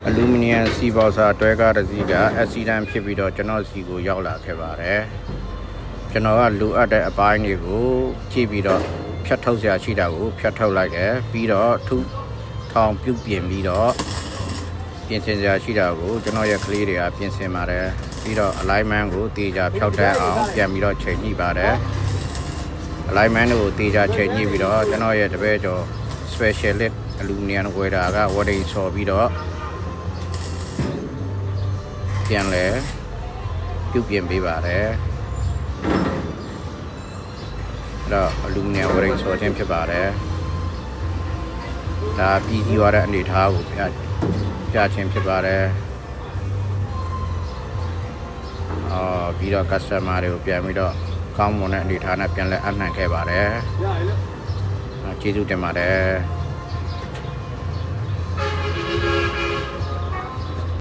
အလူမီနီယမ်စီဘော်စာတွဲကားတစ်စီးကအက်ဆီဒန့်ဖြစ်ပြီးတော့ကျွန်တော်စီကိုရောက်လာခဲ့ပါတယ်ကျွန်တော်ကလိုအပ်တဲ့အပိုင်းတွေကိုကြည့်ပြီးတော့ဖြတ်ထုတ်စရာရှိတာကိုဖြတ်ထုတ်လိုက်တယ်ပြီးတော့ထုထောင်ပြုတ်ပြင်ပြီးတော့ပြင်ဆင်စရာရှိတာကိုကျွန်တော်ရဲ့ကလေးတွေကပြင်ဆင်ပါတယ်ပြီးတော့ alignment ကိုတေချာဖြောက်တန်းအောင်ပြန်ပြီးတော့ချိန်ညှိပါတယ် alignment ကိုတေချာချိန်ညှိပြီးတော့ကျွန်တော်ရဲ့တပည့်ကျော် specialist aluminum ဝယ်တာကဝရိန်ဆော်ပြီးတော့ပြန်လဲပြုတ်ပြင်ပေးပါတယ်အဲ့တော့အလူမီနီယမ်ဝရိန်ဆော်ခြင်းဖြစ်ပါတယ်ဒါပြီးစီးသွားတဲ့အနေအထားကိုပြခြင်းဖြစ်ပါတယ်ပြီးတော့ customer တွေကိုပြန်ပြီးတော့ကောင်းမွန်တဲ့အနေအထားနဲ့ပြန်လဲအနှံခဲ့ပါတယ်ကျေးဇူးတင်ပါတယ်